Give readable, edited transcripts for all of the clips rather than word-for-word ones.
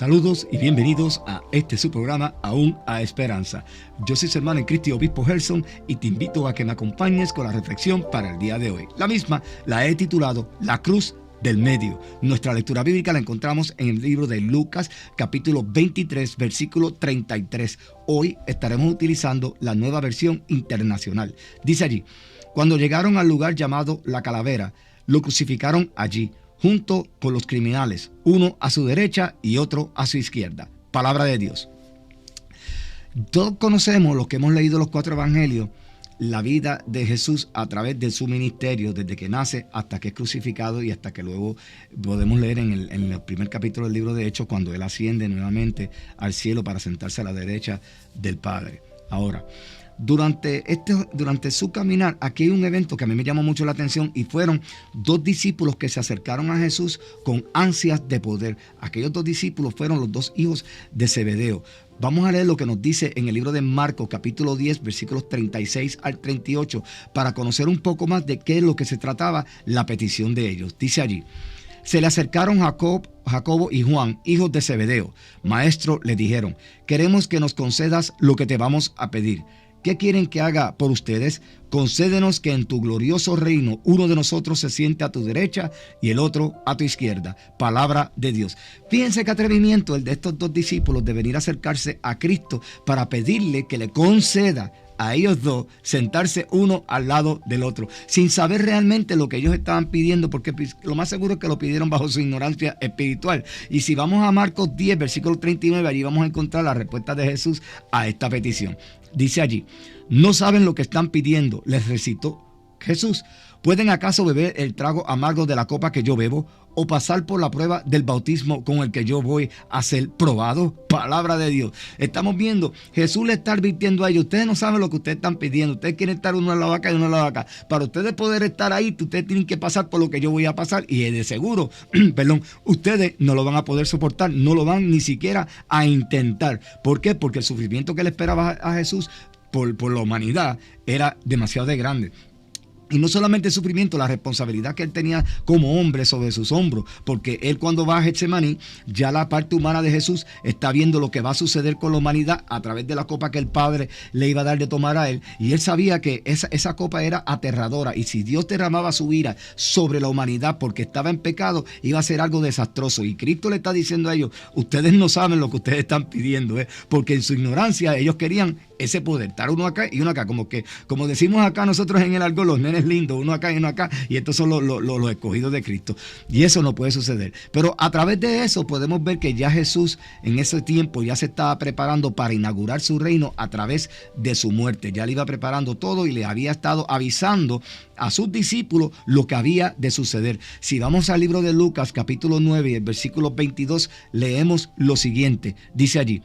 Saludos y bienvenidos a este su programa Aún a Esperanza. Yo soy su hermano en Cristo y obispo Gerson y te invito a que me acompañes con la reflexión para el día de hoy. La misma la he titulado La Cruz del Medio. Nuestra lectura bíblica la encontramos en el libro de Lucas, capítulo 23, versículo 33. Hoy estaremos utilizando la nueva versión internacional. Dice allí: cuando llegaron al lugar llamado La Calavera, lo crucificaron allí, junto con los criminales, uno a su derecha y otro a su izquierda. Palabra de Dios. Todos conocemos, los que hemos leído los 4 evangelios, la vida de Jesús a través de su ministerio, desde que nace hasta que es crucificado y hasta que luego podemos leer en el primer capítulo del libro de Hechos, cuando Él asciende nuevamente al cielo para sentarse a la derecha del Padre. Ahora, durante su caminar, aquí hay un evento que a mí me llamó mucho la atención y fueron 2 discípulos que se acercaron a Jesús con ansias de poder. Aquellos 2 discípulos fueron los 2 hijos de Zebedeo. Vamos a leer lo que nos dice en el libro de Marcos, capítulo 10, versículos 36 al 38, para conocer un poco más de qué es lo que se trataba la petición de ellos. Dice allí: se le acercaron Jacobo y Juan, hijos de Zebedeo. Maestro, le dijeron, queremos que nos concedas lo que te vamos a pedir. ¿Qué quieren que haga por ustedes? Concédenos que en tu glorioso reino uno de nosotros se siente a tu derecha y el otro a tu izquierda. Palabra de Dios. Fíjense qué atrevimiento el de estos 2 discípulos de venir a acercarse a Cristo para pedirle que le conceda a ellos 2 sentarse uno al lado del otro, sin saber realmente lo que ellos estaban pidiendo, porque lo más seguro es que lo pidieron bajo su ignorancia espiritual. Y si vamos a Marcos 10, versículo 39, allí vamos a encontrar la respuesta de Jesús a esta petición. Dice allí: no saben lo que están pidiendo, les recitó Jesús. ¿Pueden acaso beber el trago amargo de la copa que yo bebo, o pasar por la prueba del bautismo con el que yo voy a ser probado? Palabra de Dios. Estamos viendo, Jesús le está advirtiendo a ellos: ustedes no saben lo que ustedes están pidiendo, ustedes quieren estar uno al lado de acá y uno al lado de acá. Para ustedes poder estar ahí, ustedes tienen que pasar por lo que yo voy a pasar, y de seguro, ustedes no lo van a poder soportar, no lo van ni siquiera a intentar. ¿Por qué? Porque el sufrimiento que le esperaba a Jesús por la humanidad era demasiado grande. Y no solamente el sufrimiento, la responsabilidad que él tenía como hombre sobre sus hombros, porque él, cuando va a Getsemaní, ya la parte humana de Jesús está viendo lo que va a suceder con la humanidad a través de la copa que el Padre le iba a dar de tomar a él, y él sabía que esa copa era aterradora, y si Dios derramaba su ira sobre la humanidad porque estaba en pecado, iba a ser algo desastroso. Y Cristo le está diciendo a ellos: ustedes no saben lo que ustedes están pidiendo, porque en su ignorancia ellos querían ese poder, estar uno acá y uno acá, como decimos acá nosotros en el argot, los nenes lindos, uno acá y uno acá, y estos son los escogidos de Cristo, y eso no puede suceder. Pero a través de eso podemos ver que ya Jesús en ese tiempo ya se estaba preparando para inaugurar su reino a través de su muerte. Ya le iba preparando todo y le había estado avisando a sus discípulos lo que había de suceder. Si vamos al libro de Lucas, capítulo 9, el versículo 22, leemos lo siguiente. Dice allí: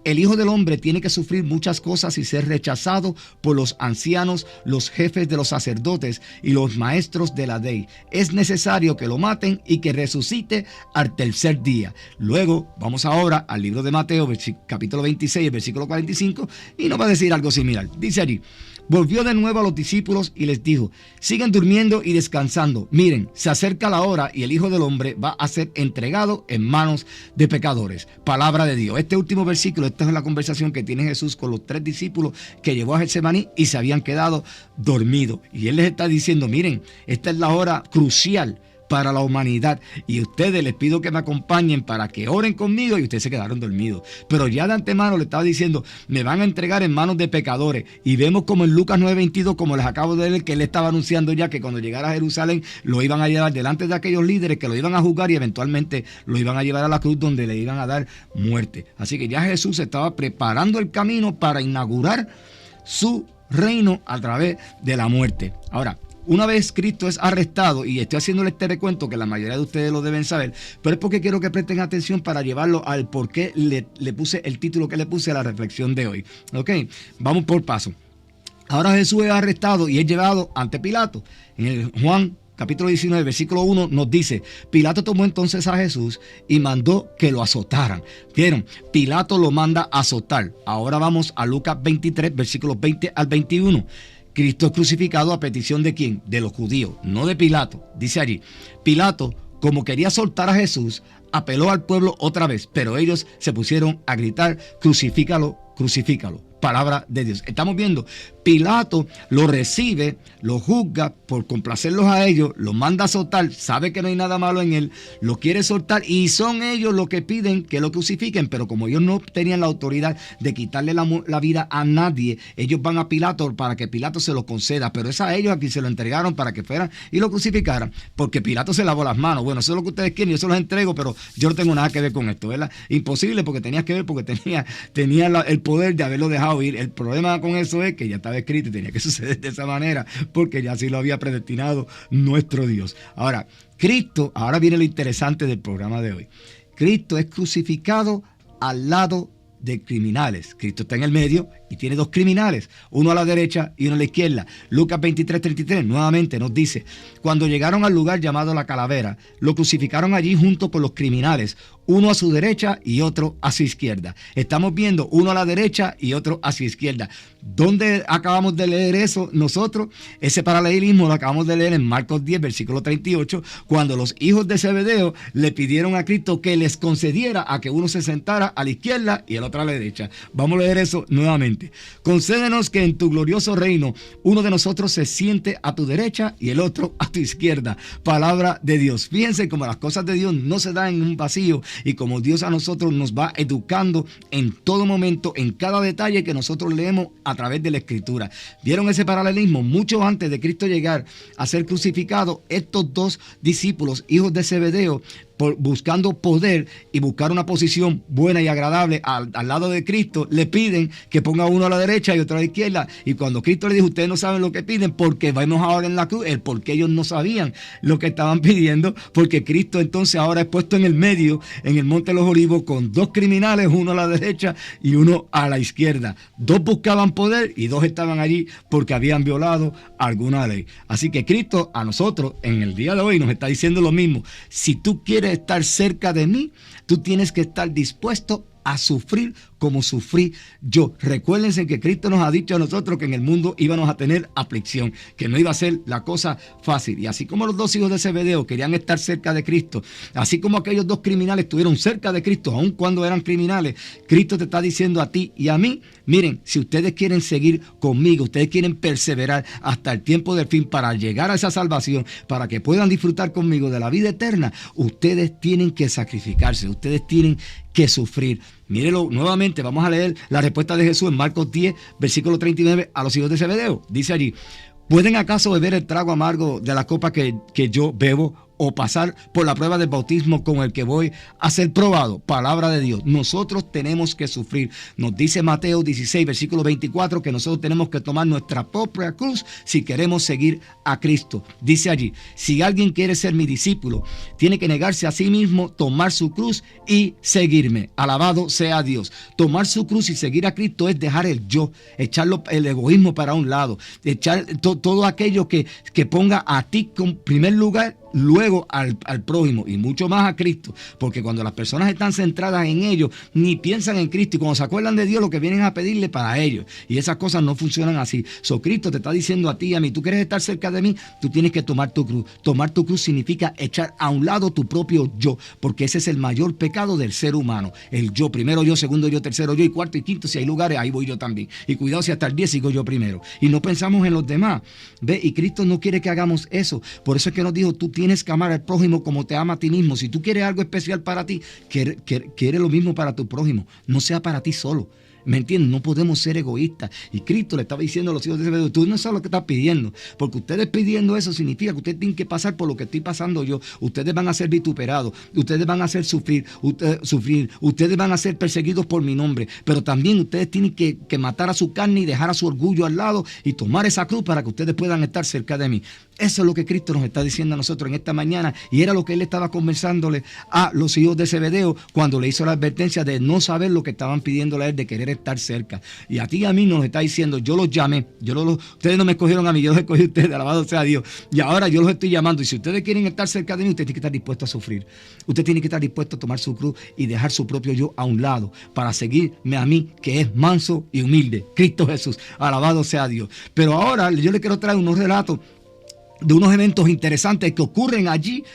el Hijo del Hombre tiene que sufrir muchas cosas y ser rechazado por los ancianos, los jefes de los sacerdotes y los maestros de la ley. Es necesario que lo maten y que resucite al tercer día. Luego vamos ahora al libro de Mateo, capítulo 26, versículo 45, y nos va a decir algo similar. Dice allí: volvió de nuevo a los discípulos y les dijo: siguen durmiendo y descansando. Miren, se acerca la hora y el Hijo del Hombre va a ser entregado en manos de pecadores. Palabra de Dios. Este último versículo, esta es la conversación que tiene Jesús con los 3 discípulos que llevó a Getsemaní y se habían quedado dormidos. Y Él les está diciendo: miren, esta es la hora crucial para la humanidad, y ustedes les pido que me acompañen para que oren conmigo, y ustedes se quedaron dormidos. Pero ya de antemano le estaba diciendo: me van a entregar en manos de pecadores. Y vemos como en Lucas 9:22, como les acabo de leer, que él estaba anunciando ya que cuando llegara a Jerusalén lo iban a llevar delante de aquellos líderes que lo iban a juzgar y eventualmente lo iban a llevar a la cruz, donde le iban a dar muerte. Así que ya Jesús estaba preparando el camino para inaugurar su reino a través de la muerte. Ahora, una vez Cristo es arrestado, y estoy haciéndole este recuento que la mayoría de ustedes lo deben saber, pero es porque quiero que presten atención para llevarlo al por qué le puse el título que le puse a la reflexión de hoy. Ok, vamos por paso. Ahora Jesús es arrestado y es llevado ante Pilato. En el Juan capítulo 19, versículo 1 nos dice: Pilato tomó entonces a Jesús y mandó que lo azotaran. ¿Vieron? Pilato lo manda a azotar. Ahora vamos a Lucas 23, versículos 20 al 21. Cristo es crucificado a petición ¿de quién? De los judíos, no de Pilato. Dice allí: Pilato, como quería soltar a Jesús, apeló al pueblo otra vez, pero ellos se pusieron a gritar: crucifícalo, crucifícalo. Palabra de Dios. Estamos viendo, Pilato lo recibe, lo juzga por complacerlos a ellos, lo manda a soltar, sabe que no hay nada malo en él, lo quiere soltar y son ellos los que piden que lo crucifiquen, pero como ellos no tenían la autoridad de quitarle la vida a nadie, ellos van a Pilato para que Pilato se lo conceda, pero es a ellos a quien se lo entregaron para que fueran y lo crucificaran, porque Pilato se lavó las manos. Bueno, eso es lo que ustedes quieren, yo se los entrego, pero yo no tengo nada que ver con esto, ¿verdad? Imposible, porque tenías que ver, porque tenía el poder de haberlo dejado ir. El problema con eso es que ya estaba escrito y tenía que suceder de esa manera, porque ya así lo había predestinado nuestro Dios. Ahora, Cristo, ahora viene lo interesante del programa de hoy. Cristo es crucificado al lado de criminales. Cristo está en el medio y tiene dos criminales, uno a la derecha y uno a la izquierda. Lucas 23:33 nuevamente nos dice: cuando llegaron al lugar llamado La Calavera, lo crucificaron allí junto con los criminales, uno a su derecha y otro a su izquierda. Estamos viendo uno a la derecha y otro a su izquierda. ¿Dónde acabamos de leer eso nosotros? Ese paralelismo lo acabamos de leer en Marcos 10, versículo 38, cuando los hijos de Zebedeo le pidieron a Cristo que les concediera a que uno se sentara a la izquierda y el otro a la derecha. Vamos a leer eso nuevamente. Concédenos que en tu glorioso reino uno de nosotros se siente a tu derecha y el otro a tu izquierda. Palabra de Dios. Fíjense cómo las cosas de Dios no se dan en un vacío, y como Dios a nosotros nos va educando en todo momento, en cada detalle que nosotros leemos a través de la Escritura. ¿Vieron ese paralelismo? Mucho antes de Cristo llegar a ser crucificado, estos dos discípulos, hijos de Zebedeo, buscando poder y buscar una posición buena y agradable al lado de Cristo, le piden que ponga uno a la derecha y otro a la izquierda. Y cuando Cristo le dijo: ustedes no saben lo que piden, porque vemos ahora en la cruz el por qué ellos no sabían lo que estaban pidiendo, porque Cristo entonces ahora es puesto en el medio, en el Monte de los Olivos, con dos criminales, uno a la derecha y uno a la izquierda. Dos buscaban poder y dos estaban allí porque habían violado alguna ley. Así que Cristo a nosotros en el día de hoy nos está diciendo lo mismo: si tú quieres estar cerca de mí, tú tienes que estar dispuesto a sufrir como sufrí yo. Recuérdense que Cristo nos ha dicho a nosotros que en el mundo íbamos a tener aflicción, que no iba a ser la cosa fácil. Y así como los dos hijos de Zebedeo querían estar cerca de Cristo, así como aquellos dos criminales estuvieron cerca de Cristo, aun cuando eran criminales, Cristo te está diciendo a ti y a mí: miren, si ustedes quieren seguir conmigo, ustedes quieren perseverar hasta el tiempo del fin para llegar a esa salvación, para que puedan disfrutar conmigo de la vida eterna, ustedes tienen que sacrificarse, ustedes tienen que sufrir. Mírelo nuevamente, vamos a leer la respuesta de Jesús en Marcos 10, versículo 39 a los hijos de Zebedeo. Dice allí: ¿pueden acaso beber el trago amargo de la copa que yo bebo, o pasar por la prueba del bautismo con el que voy a ser probado? Palabra de Dios. Nosotros tenemos que sufrir. Nos dice Mateo 16, versículo 24, que nosotros tenemos que tomar nuestra propia cruz si queremos seguir a Cristo. Dice allí: si alguien quiere ser mi discípulo, tiene que negarse a sí mismo, tomar su cruz y seguirme. Alabado sea Dios. Tomar su cruz y seguir a Cristo es dejar el yo, echar el egoísmo para un lado, echar todo aquello que ponga a ti en primer lugar, luego al prójimo y mucho más a Cristo, porque cuando las personas están centradas en ellos, ni piensan en Cristo, y cuando se acuerdan de Dios, lo que vienen a pedirle para ellos, y esas cosas no funcionan así. Cristo te está diciendo a ti y a mí: tú quieres estar cerca de mí, tú tienes que tomar tu cruz. Tomar tu cruz significa echar a un lado tu propio yo, porque ese es el mayor pecado del ser humano, el yo. Primero yo, segundo yo, tercero yo y cuarto y quinto, si hay lugares, ahí voy yo también, y cuidado si hasta el 10 sigo yo primero, y no pensamos en los demás. ¿Ve? Y Cristo no quiere que hagamos eso. Por eso es que nos dijo: tú tienes que amar al prójimo como te ama a ti mismo. Si tú quieres algo especial para ti, quiere lo mismo para tu prójimo. No sea para ti solo. ¿Me entiendes? No podemos ser egoístas. Y Cristo le estaba diciendo a los hijos de Zebedeo: tú no sabes lo que estás pidiendo, porque ustedes pidiendo eso significa que ustedes tienen que pasar por lo que estoy pasando yo. Ustedes van a ser vituperados, ustedes van a hacer sufrir, ustedes van a ser perseguidos por mi nombre, pero también ustedes tienen que matar a su carne y dejar a su orgullo al lado y tomar esa cruz para que ustedes puedan estar cerca de mí. Eso es lo que Cristo nos está diciendo a nosotros en esta mañana, y era lo que Él estaba conversándole a los hijos de Zebedeo cuando le hizo la advertencia de no saber lo que estaban pidiéndole a Él, de querer estar cerca. Y a ti y a mí nos está diciendo: yo los llamé, ustedes no me escogieron a mí, yo los escogí a ustedes, alabado sea Dios, y ahora yo los estoy llamando, y si ustedes quieren estar cerca de mí, usted tiene que estar dispuesto a sufrir, usted tiene que estar dispuesto a tomar su cruz y dejar su propio yo a un lado para seguirme a mí, que es manso y humilde, Cristo Jesús, alabado sea Dios. Pero ahora yo le quiero traer unos relatos de unos eventos interesantes que ocurren allí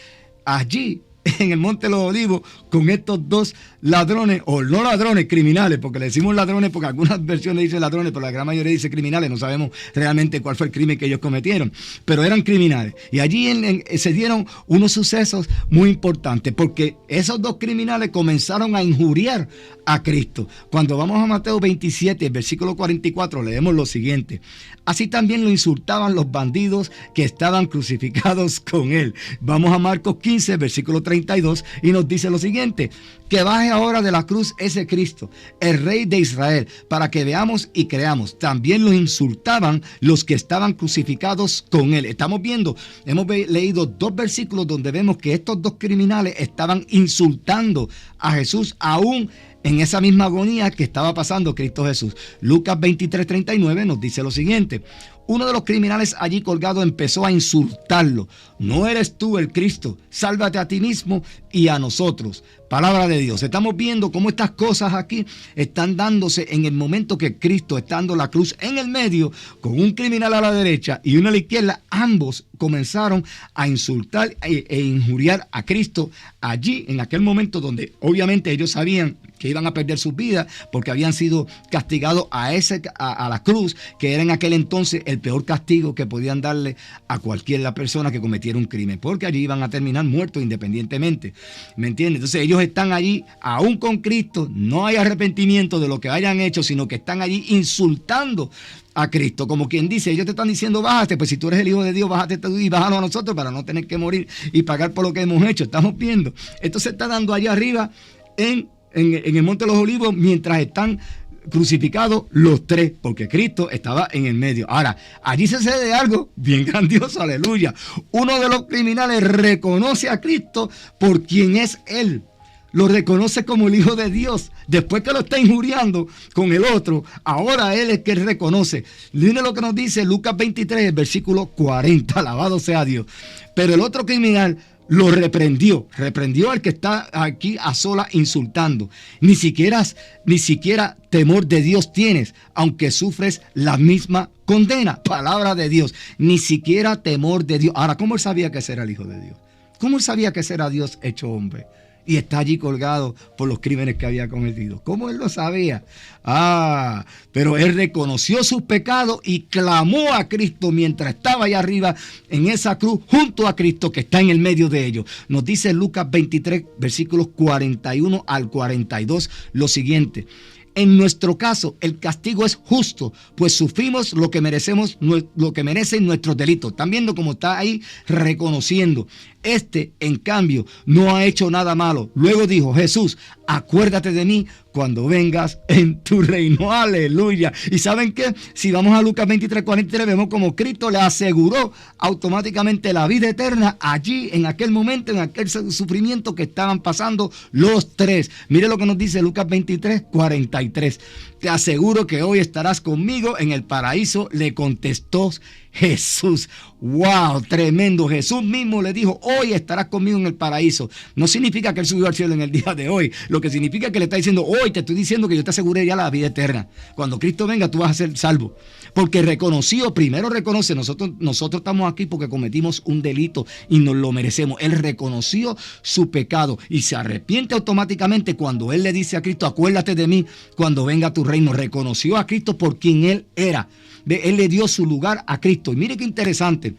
allí en el Monte de los Olivos con estos dos ladrones, o no ladrones, criminales, porque le decimos ladrones porque algunas versiones dicen ladrones, pero la gran mayoría dice criminales, no sabemos realmente cuál fue el crimen que ellos cometieron, pero eran criminales. Y allí se dieron unos sucesos muy importantes, porque esos dos criminales comenzaron a injuriar a Cristo. Cuando vamos a Mateo 27, versículo 44, leemos lo siguiente: así también lo insultaban los bandidos que estaban crucificados con él. Vamos a Marcos 15, versículo 32, y nos dice lo siguiente: que baje ahora de la cruz ese Cristo, el Rey de Israel, para que veamos y creamos. También lo insultaban los que estaban crucificados con él. Estamos viendo, hemos leído dos versículos donde vemos que estos dos criminales estaban insultando a Jesús aún en esa misma agonía que estaba pasando Cristo Jesús. Lucas 23:39 nos dice lo siguiente: uno de los criminales allí colgado empezó a insultarlo. No eres tú el Cristo, sálvate a ti mismo y a nosotros. Palabra de Dios. Estamos viendo cómo estas cosas aquí están dándose en el momento que Cristo está dando la cruz en el medio, con un criminal a la derecha y uno a la izquierda. Ambos comenzaron a insultar e injuriar a Cristo allí en aquel momento donde obviamente ellos sabían que iban a perder sus vidas porque habían sido castigados a la cruz, que era en aquel entonces el peor castigo que podían darle a cualquier persona que cometiera un crimen, porque allí iban a terminar muertos independientemente. ¿Me entiendes? Entonces ellos están allí aún con Cristo, no hay arrepentimiento de lo que hayan hecho, sino que están allí insultando a Cristo, como quien dice, ellos te están diciendo bájate, pues si tú eres el Hijo de Dios, bájate tú y bájalo a nosotros para no tener que morir y pagar por lo que hemos hecho. Estamos viendo, esto se está dando allá arriba en el Monte de los Olivos, mientras están crucificados los tres, porque Cristo estaba en el medio. Ahora, allí sucede algo bien grandioso, aleluya. Uno de los criminales reconoce a Cristo por quien es Él. Lo reconoce como el Hijo de Dios. Después que lo está injuriando con el otro, ahora Él es que Él reconoce. Miren lo que nos dice Lucas 23, versículo 40. Alabado sea Dios. Pero el otro criminal lo reprendió al que está aquí a sola insultando. Ni siquiera temor de Dios tienes, aunque sufres la misma condena. Palabra de Dios. Ni siquiera temor de Dios. Ahora, ¿cómo él sabía que ese era el Hijo de Dios? ¿Cómo él sabía que ese era Dios hecho hombre? Y está allí colgado por los crímenes que había cometido. ¿Cómo él lo sabía? Pero él reconoció sus pecados y clamó a Cristo mientras estaba allá arriba en esa cruz junto a Cristo que está en el medio de ellos. Nos dice Lucas 23, versículos 41 al 42 lo siguiente: en nuestro caso, el castigo es justo, pues sufrimos lo que merecen nuestros delitos. Están viendo cómo está ahí reconociendo. Este, en cambio, no ha hecho nada malo. Luego dijo: Jesús, acuérdate de mí cuando vengas en tu reino. Aleluya. ¿Y saben qué? Si vamos a Lucas 23:43, vemos como Cristo le aseguró automáticamente la vida eterna allí, en aquel momento, en aquel sufrimiento que estaban pasando los tres. Mire lo que nos dice Lucas 23:43. Te aseguro que hoy estarás conmigo en el paraíso, le contestó Jesús. ¡Wow! Tremendo. Jesús mismo le dijo: hoy estarás conmigo en el paraíso. No significa que él subió al cielo en el día de hoy. Lo que significa es que le está diciendo: hoy te estoy diciendo que yo te aseguré ya la vida eterna. Cuando Cristo venga, tú vas a ser salvo. Porque primero reconoce, nosotros estamos aquí porque cometimos un delito y nos lo merecemos. Él reconoció su pecado y se arrepiente automáticamente cuando él le dice a Cristo: acuérdate de mí cuando venga tu reino. Reconoció a Cristo por quien él era. Él le dio su lugar a Cristo. Y mire qué interesante,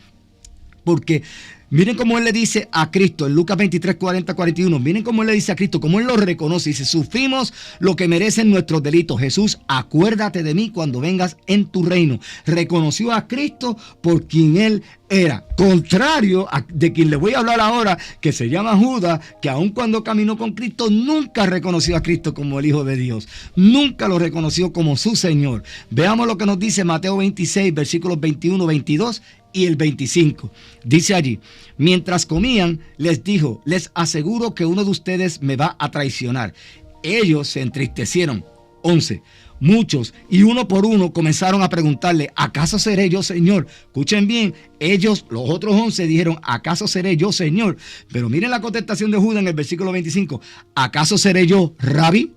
porque miren cómo él le dice a Cristo en Lucas 23, 40, 41. Miren cómo él le dice a Cristo, cómo él lo reconoce. Dice: sufrimos lo que merecen nuestros delitos. Jesús, acuérdate de mí cuando vengas en tu reino. Reconoció a Cristo por quien él era. Contrario de quien le voy a hablar ahora, que se llama Judas, que aun cuando caminó con Cristo, nunca reconoció a Cristo como el Hijo de Dios. Nunca lo reconoció como su Señor. Veamos lo que nos dice Mateo 26, versículos 21, 22 y el 25. Dice allí: mientras comían, les dijo: les aseguro que uno de ustedes me va a traicionar. Ellos se entristecieron. 11. Muchos, y uno por uno, comenzaron a preguntarle: ¿acaso seré yo, Señor? Escuchen bien, ellos, los otros 11, dijeron: ¿acaso seré yo, Señor? Pero miren la contestación de Judas en el versículo 25: ¿acaso seré yo, Rabí?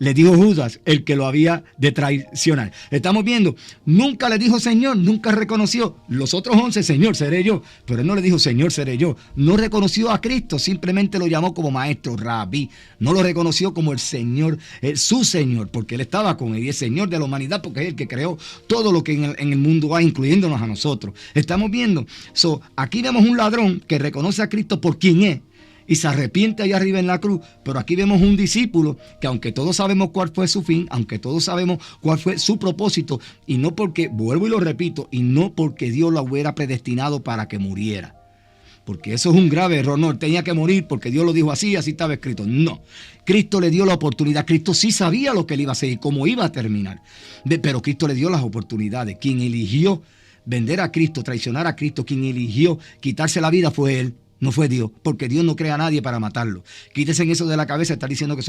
le dijo Judas, el que lo había de traicionar. Estamos viendo, nunca le dijo Señor, nunca reconoció. Los otros 11, Señor, seré yo. Pero él no le dijo Señor, seré yo. No reconoció a Cristo, simplemente lo llamó como maestro, rabí. No lo reconoció como el Señor, su Señor, porque él estaba con él y el Señor de la humanidad, porque es el que creó todo lo que en el mundo hay, incluyéndonos a nosotros. Estamos viendo, aquí vemos un ladrón que reconoce a Cristo por quien es y se arrepiente allá arriba en la cruz, pero aquí vemos un discípulo que aunque todos sabemos cuál fue su fin, aunque todos sabemos cuál fue su propósito, y no porque, vuelvo y lo repito, y no porque Dios lo hubiera predestinado para que muriera, porque eso es un grave error. No, él tenía que morir porque Dios lo dijo así estaba escrito. No, Cristo le dio la oportunidad. Cristo sí sabía lo que él iba a hacer y cómo iba a terminar, pero Cristo le dio las oportunidades. Quien eligió vender a Cristo, traicionar a Cristo, quien eligió quitarse la vida fue él. No fue Dios, porque Dios no crea a nadie para matarlo. Quítese en eso de la cabeza, estar diciendo que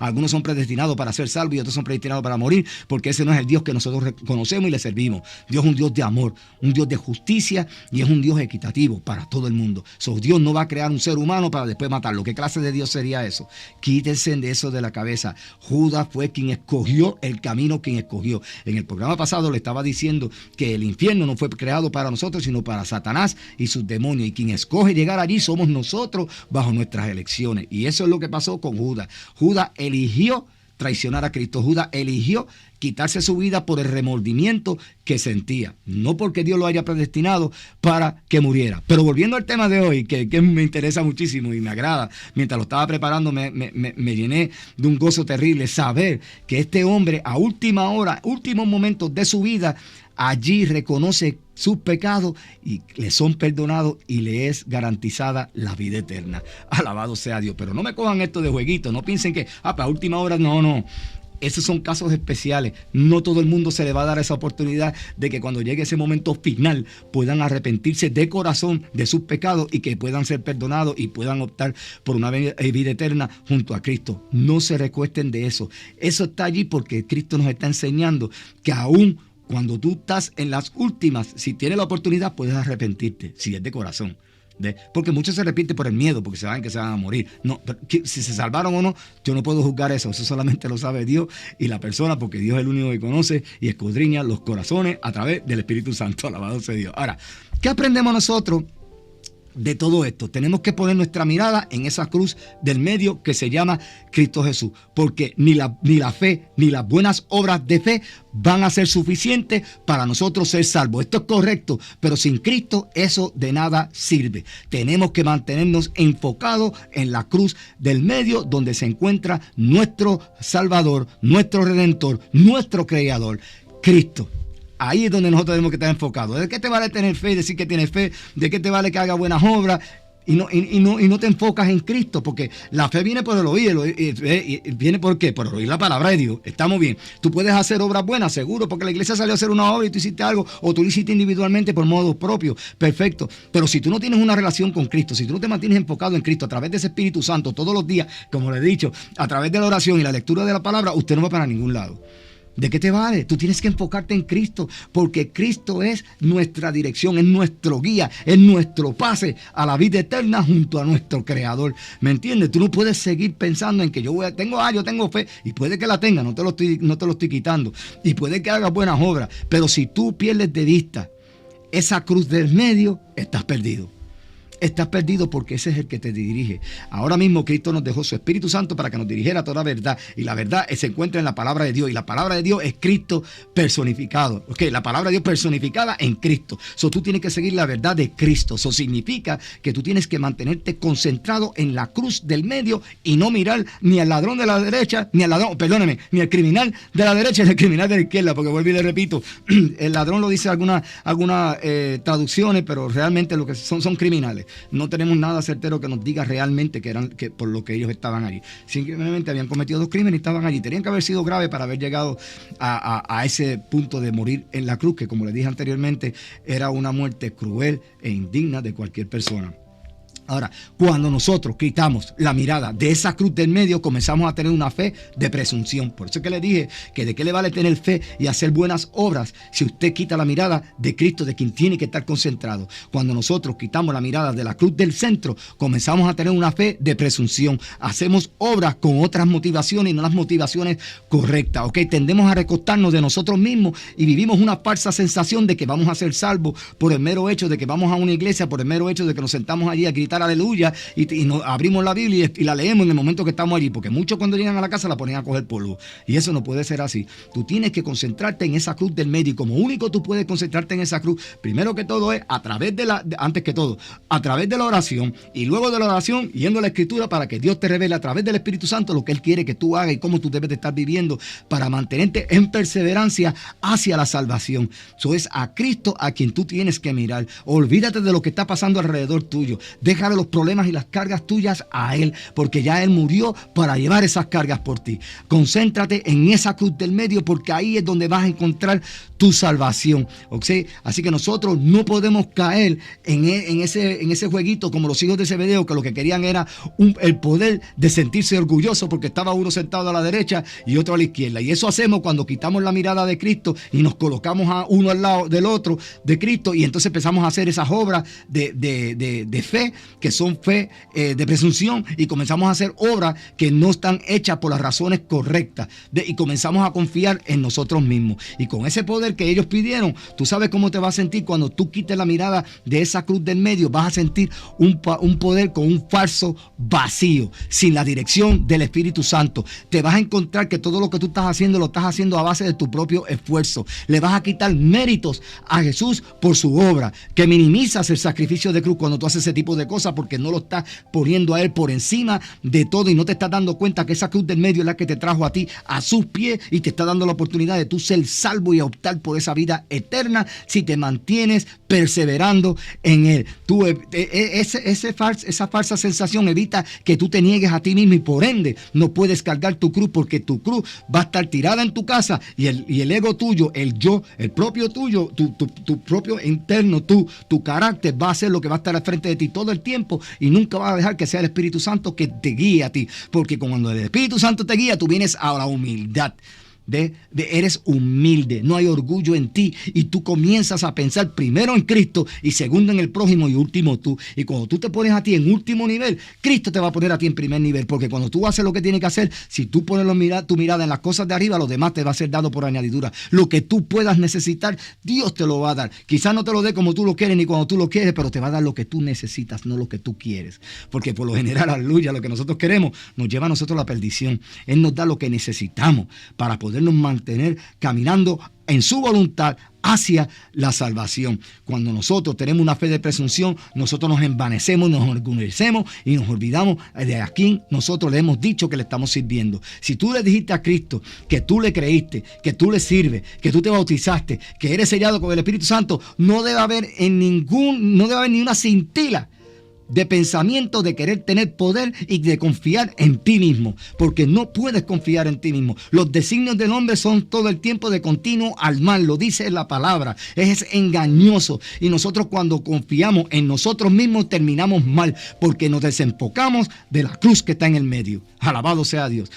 algunos son predestinados para ser salvos y otros son predestinados para morir, porque ese no es el Dios que nosotros conocemos y le servimos. Dios es un Dios de amor, un Dios de justicia y es un Dios equitativo para todo el mundo. Dios no va a crear un ser humano para después matarlo. ¿Qué clase de Dios sería eso? Quítense de eso de la cabeza. Judas fue quien escogió el camino, quien escogió. En el programa pasado le estaba diciendo que el infierno no fue creado para nosotros, sino para Satanás y sus demonios, y quien escoge llegar a allí somos nosotros bajo nuestras elecciones. Y eso es lo que pasó con Judas. Judas eligió traicionar a Cristo. Judas eligió quitarse su vida por el remordimiento que sentía, no porque Dios lo haya predestinado para que muriera. Pero volviendo al tema de hoy, que me interesa muchísimo y me agrada, mientras lo estaba preparando me llené de un gozo terrible saber que este hombre a última hora, últimos momentos de su vida, allí reconoce sus pecados y le son perdonados y le es garantizada la vida eterna. Alabado sea Dios. Pero no me cojan esto de jueguito, no piensen que para última hora, no. Esos son casos especiales. No todo el mundo se le va a dar esa oportunidad de que cuando llegue ese momento final puedan arrepentirse de corazón de sus pecados y que puedan ser perdonados y puedan optar por una vida eterna junto a Cristo. No se recuesten de eso. Eso está allí porque Cristo nos está enseñando que aún cuando tú estás en las últimas, si tienes la oportunidad, puedes arrepentirte, si es de corazón. Porque muchos se arrepienten por el miedo, porque saben que se van a morir. No, pero si se salvaron o no, yo no puedo juzgar eso. Eso solamente lo sabe Dios y la persona, porque Dios es el único que conoce y escudriña los corazones a través del Espíritu Santo. Alabado sea Dios. Ahora, ¿qué aprendemos nosotros de todo esto? Tenemos que poner nuestra mirada en esa cruz del medio que se llama Cristo Jesús, porque ni la fe ni las buenas obras de fe van a ser suficientes para nosotros ser salvos. Esto es correcto, pero sin Cristo eso de nada sirve. Tenemos que mantenernos enfocados en la cruz del medio, donde se encuentra nuestro Salvador, nuestro Redentor, nuestro Creador, Cristo. Ahí es donde nosotros tenemos que estar enfocados. ¿De qué te vale tener fe y decir que tienes fe? ¿De qué te vale que haga buenas obras? Y no te enfocas en Cristo, porque la fe viene por el oír. ¿Viene por qué? Por oír la palabra de Dios. Estamos bien. Tú puedes hacer obras buenas, seguro, porque la iglesia salió a hacer una obra y tú hiciste algo, o tú lo hiciste individualmente por modo propio. Perfecto. Pero si tú no tienes una relación con Cristo, si tú no te mantienes enfocado en Cristo a través de ese Espíritu Santo todos los días, como le he dicho, a través de la oración y la lectura de la palabra, usted no va para ningún lado. ¿De qué te vale? Tú tienes que enfocarte en Cristo, porque Cristo es nuestra dirección, es nuestro guía, es nuestro pase a la vida eterna junto a nuestro Creador. ¿Me entiendes? Tú no puedes seguir pensando en que yo tengo fe, y puede que la tenga, no te lo estoy quitando, y puede que hagas buenas obras, pero si tú pierdes de vista esa cruz del medio, estás perdido. Estás perdido, porque ese es el que te dirige. Ahora mismo Cristo nos dejó su Espíritu Santo para que nos dirigiera toda verdad, y la verdad se encuentra en la palabra de Dios, y la palabra de Dios es Cristo personificado. La palabra de Dios personificada en Cristo. Tú tienes que seguir la verdad de Cristo. Eso significa que tú tienes que mantenerte concentrado en la cruz del medio y no mirar ni al ladrón de la derecha, ni al criminal de la derecha ni al criminal de la izquierda, porque vuelvo y le repito, el ladrón lo dice algunas traducciones, pero realmente lo que son criminales. No tenemos nada certero que nos diga realmente que por lo que ellos estaban allí. Simplemente habían cometido 2 crímenes y estaban allí. Tenían que haber sido graves para haber llegado a ese punto de morir en la cruz, que, como les dije anteriormente, era una muerte cruel e indigna de cualquier persona. Ahora, cuando nosotros quitamos la mirada de esa cruz del medio, comenzamos a tener una fe de presunción. Por eso es que le dije que de qué le vale tener fe y hacer buenas obras si usted quita la mirada de Cristo, de quien tiene que estar concentrado. Cuando nosotros quitamos la mirada de la cruz del centro, comenzamos a tener una fe de presunción. Hacemos obras con otras motivaciones y no las motivaciones correctas. ¿Ok? Tendemos a recostarnos de nosotros mismos y vivimos una falsa sensación de que vamos a ser salvos por el mero hecho de que vamos a una iglesia, por el mero hecho de que nos sentamos allí a gritar aleluya y nos abrimos la Biblia y la leemos en el momento que estamos allí, porque muchos cuando llegan a la casa la ponen a coger polvo, y eso no puede ser así. Tú tienes que concentrarte en esa cruz del medio, y como único tú puedes concentrarte en esa cruz, primero que todo es a través de a través de la oración, y luego de la oración yendo a la escritura para que Dios te revele a través del Espíritu Santo lo que Él quiere que tú hagas y cómo tú debes de estar viviendo para mantenerte en perseverancia hacia la salvación. Eso es a Cristo a quien tú tienes que mirar. Olvídate de lo que está pasando alrededor tuyo. Deja los problemas y las cargas tuyas a Él, porque ya Él murió para llevar esas cargas por ti. Concéntrate en esa cruz del medio, porque ahí es donde vas a encontrar tu salvación. ¿Okay? Así que nosotros no podemos caer en ese jueguito como los hijos de Zebedeo, que lo que querían era el poder de sentirse orgulloso porque estaba uno sentado a la derecha y otro a la izquierda. Y eso hacemos cuando quitamos la mirada de Cristo y nos colocamos a uno al lado del otro de Cristo, y entonces empezamos a hacer esas obras de fe, que son fe de presunción, y comenzamos a hacer obras que no están hechas por las razones correctas, y comenzamos a confiar en nosotros mismos. Y con ese poder que ellos pidieron, tú sabes cómo te vas a sentir cuando tú quites la mirada de esa cruz del medio. Vas a sentir un poder con un falso vacío, sin la dirección del Espíritu Santo. Te vas a encontrar que todo lo que tú estás haciendo lo estás haciendo a base de tu propio esfuerzo. Le vas a quitar méritos a Jesús por su obra, que minimizas el sacrificio de cruz cuando tú haces ese tipo de cosas, porque no lo estás poniendo a Él por encima de todo y no te estás dando cuenta que esa cruz del medio es la que te trajo a ti a sus pies y te está dando la oportunidad de tú ser salvo y optar por esa vida eterna si te mantienes perseverando en Él. Esa falsa sensación evita que tú te niegues a ti mismo, y por ende no puedes cargar tu cruz, porque tu cruz va a estar tirada en tu casa y el ego tuyo, el yo, el propio tuyo, tu propio interno, tu carácter va a ser lo que va a estar al frente de ti todo el tiempo, y nunca vas a dejar que sea el Espíritu Santo que te guíe a ti, porque cuando el Espíritu Santo te guía, tú vienes a la humildad. Eres humilde, no hay orgullo en ti, y tú comienzas a pensar primero en Cristo y segundo en el prójimo y último tú. Y cuando tú te pones a ti en último nivel, Cristo te va a poner a ti en primer nivel, porque cuando tú haces lo que tienes que hacer, si tú pones tu mirada en las cosas de arriba, lo demás te va a ser dado por añadidura. Lo que tú puedas necesitar, Dios te lo va a dar. Quizás no te lo dé como tú lo quieres ni cuando tú lo quieres, pero te va a dar lo que tú necesitas, no lo que tú quieres. Porque por lo general, aleluya, lo que nosotros queremos nos lleva a nosotros a la perdición. Él nos da lo que necesitamos para podernos mantener caminando en su voluntad hacia la salvación. Cuando nosotros tenemos una fe de presunción, nosotros nos envanecemos, nos orgullecemos y nos olvidamos de a quién nosotros le hemos dicho que le estamos sirviendo. Si tú le dijiste a Cristo que tú le creíste, que tú le sirves, que tú te bautizaste, que eres sellado con el Espíritu Santo, no debe haber ni una cintila de pensamiento de querer tener poder y de confiar en ti mismo, porque no puedes confiar en ti mismo. Los designios del hombre son todo el tiempo de continuo al mal, lo dice la palabra, es engañoso, y nosotros cuando confiamos en nosotros mismos terminamos mal, porque nos desenfocamos de la cruz que está en el medio. Alabado sea Dios.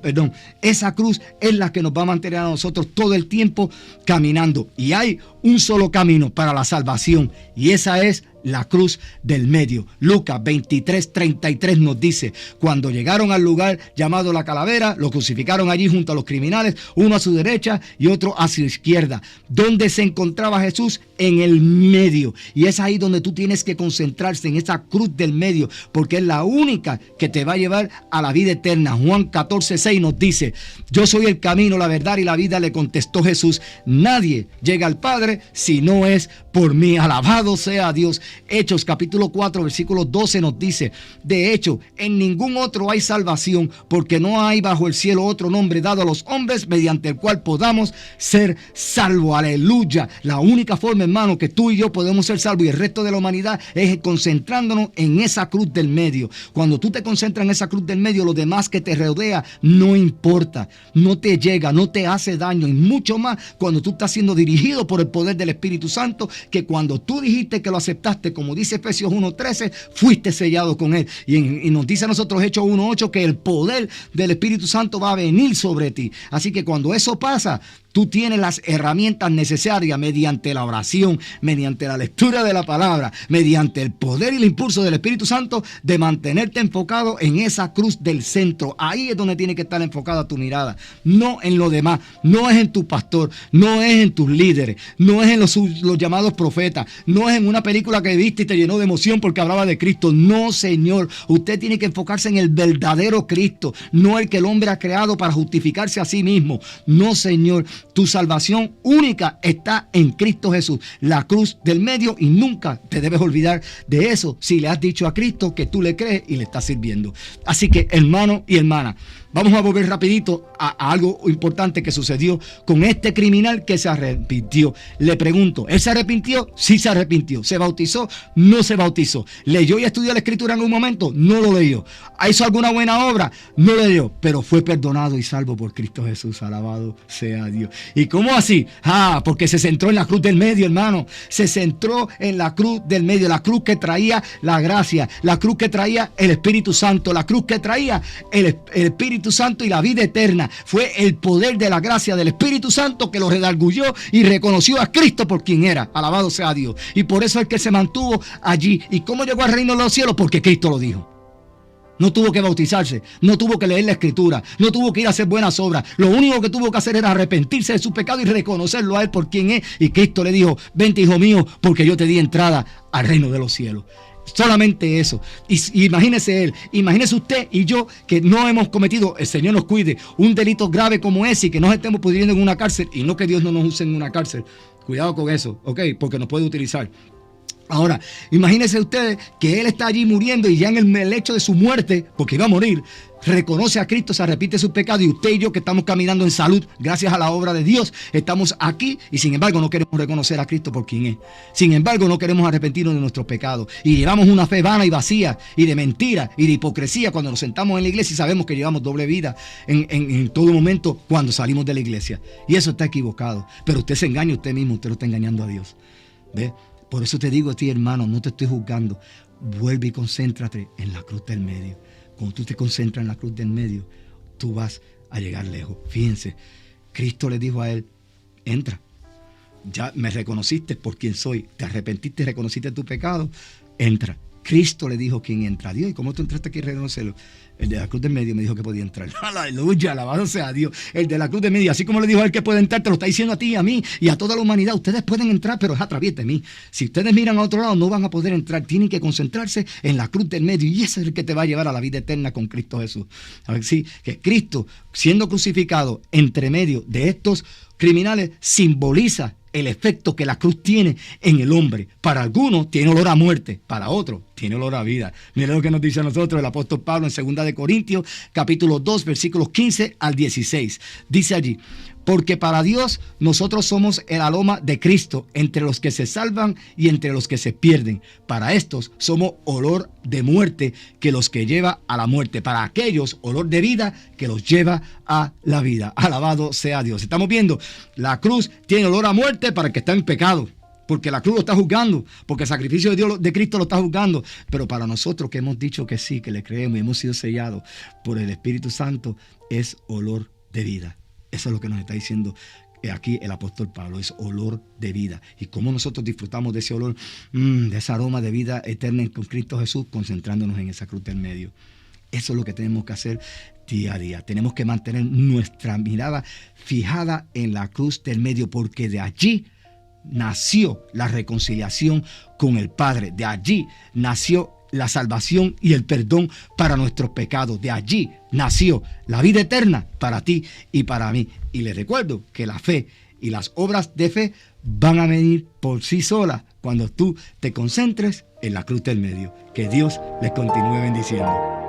Perdón, esa cruz es la que nos va a mantener a nosotros todo el tiempo caminando, y hay un solo camino para la salvación, y esa es la cruz del medio. Lucas 23:33 nos dice: cuando llegaron al lugar llamado la Calavera, lo crucificaron allí junto a los criminales, uno a su derecha y otro a su izquierda. ¿Dónde se encontraba Jesús? En el medio. Y es ahí donde tú tienes que concentrarse, en esa cruz del medio, porque es la única que te va a llevar a la vida eterna. Juan 14:6 nos dice: yo soy el camino, la verdad y la vida, le contestó Jesús. Nadie llega al Padre si no es por mí. Alabado sea Dios. Hechos capítulo 4 versículo 12 nos dice: de hecho, en ningún otro hay salvación, porque no hay bajo el cielo otro nombre dado a los hombres mediante el cual podamos ser salvos. Aleluya. La única forma, hermano, que tú y yo podemos ser salvos, y el resto de la humanidad, es concentrándonos en esa cruz del medio. Cuando tú te concentras en esa cruz del medio, lo demás que te rodea no importa, no te llega, no te hace daño, y mucho más cuando tú estás siendo dirigido por el poder del Espíritu Santo, que cuando tú dijiste que lo aceptaste bautizaste, como dice Efesios 1:13, fuiste sellado con Él. Y nos dice a nosotros Hechos 1:8 que el poder del Espíritu Santo va a venir sobre ti. Así que cuando eso pasa, tú tienes las herramientas necesarias mediante la oración, mediante la lectura de la palabra, mediante el poder y el impulso del Espíritu Santo de mantenerte enfocado en esa cruz del centro. Ahí es donde tiene que estar enfocada tu mirada, no en lo demás, no es en tu pastor, no es en tus líderes, no es en los llamados profetas, no es en una película que viste y te llenó de emoción porque hablaba de Cristo. No, Señor, usted tiene que enfocarse en el verdadero Cristo, no el que el hombre ha creado para justificarse a sí mismo. No, Señor. Tu salvación única está en Cristo Jesús, la cruz del medio, y nunca te debes olvidar de eso si le has dicho a Cristo que tú le crees y le estás sirviendo. Así que, hermano y hermana, vamos a volver rapidito a algo importante que sucedió con este criminal que se arrepintió. Le pregunto, ¿él se arrepintió? Sí se arrepintió. ¿Se bautizó? No se bautizó. ¿Leyó y estudió la Escritura en un momento? No lo leyó. ¿Hizo alguna buena obra? No lo leyó. Pero fue perdonado y salvo por Cristo Jesús. Alabado sea Dios. ¿Y cómo así? Porque se centró en la cruz del medio, hermano. Se centró en la cruz del medio. La cruz que traía la gracia. La cruz que traía el Espíritu Santo. La cruz que traía el Espíritu Santo y la vida eterna. Fue el poder de la gracia del Espíritu Santo que lo redarguyó y reconoció a Cristo por quien era. Alabado sea Dios. Y por eso es que se mantuvo allí. ¿Y cómo llegó al reino de los cielos? Porque Cristo lo dijo. No tuvo que bautizarse, no tuvo que leer la Escritura, no tuvo que ir a hacer buenas obras. Lo único que tuvo que hacer era arrepentirse de su pecado y reconocerlo a Él por quien es. Y Cristo le dijo: vente, hijo mío, porque yo te di entrada al reino de los cielos. Solamente eso. Y imagínese él, imagínese usted y yo que no hemos cometido, el Señor nos cuide, un delito grave como ese y que nos estemos pudriendo en una cárcel. Y no que Dios no nos use en una cárcel. Cuidado con eso, ¿ok? Porque nos puede utilizar. Ahora, imagínense ustedes que él está allí muriendo y ya en el lecho de su muerte, porque iba a morir, reconoce a Cristo, se arrepiente de sus pecados, y usted y yo que estamos caminando en salud gracias a la obra de Dios, estamos aquí y sin embargo no queremos reconocer a Cristo por quien es. Sin embargo no queremos arrepentirnos de nuestros pecados y llevamos una fe vana y vacía y de mentira y de hipocresía cuando nos sentamos en la iglesia y sabemos que llevamos doble vida en todo momento cuando salimos de la iglesia. Y eso está equivocado. Pero usted se engaña a usted mismo, usted lo está engañando a Dios. ¿Ve? Por eso te digo a ti, hermano, no te estoy juzgando. Vuelve y concéntrate en la cruz del medio. Cuando tú te concentras en la cruz del medio, tú vas a llegar lejos. Fíjense, Cristo le dijo a él: entra. Ya me reconociste por quien soy. Te arrepentiste y reconociste tu pecado. Entra. Cristo le dijo quién entra. Dios, ¿y cómo tú entraste aquí a reconocerlo? El de la cruz del medio me dijo que podía entrar. Aleluya, alabado sea Dios. El de la cruz del medio, así como le dijo a él que puede entrar, te lo está diciendo a ti y a mí y a toda la humanidad. Ustedes pueden entrar, pero es a través de mí. Si ustedes miran a otro lado, no van a poder entrar. Tienen que concentrarse en la cruz del medio, y ese es el que te va a llevar a la vida eterna con Cristo Jesús. A ver, sí, que Cristo, siendo crucificado entre medio de estos criminales, simboliza el efecto que la cruz tiene en el hombre. Para algunos tiene olor a muerte, para otros tiene olor a vida. Mira lo que nos dice a nosotros el apóstol Pablo en 2 de Corintios, capítulo 2, versículos 15 al 16. Dice allí: porque para Dios nosotros somos el aroma de Cristo entre los que se salvan y entre los que se pierden. Para estos somos olor de muerte que los que lleva a la muerte. Para aquellos, olor de vida que los lleva a la vida. Alabado sea Dios. Estamos viendo, la cruz tiene olor a muerte para el que está en pecado, porque la cruz lo está juzgando, porque el sacrificio de Dios, de Cristo, lo está juzgando. Pero para nosotros que hemos dicho que sí, que le creemos y hemos sido sellados por el Espíritu Santo, es olor de vida. Eso es lo que nos está diciendo aquí el apóstol Pablo, es olor de vida. Y cómo nosotros disfrutamos de ese olor, de ese aroma de vida eterna con Cristo Jesús, concentrándonos en esa cruz del medio. Eso es lo que tenemos que hacer día a día. Tenemos que mantener nuestra mirada fijada en la cruz del medio, porque de allí nació la reconciliación con el Padre. De allí nació la salvación y el perdón para nuestros pecados. De allí nació la vida eterna para ti y para mí. Y les recuerdo que la fe y las obras de fe van a venir por sí solas cuando tú te concentres en la cruz del medio. Que Dios les continúe bendiciendo.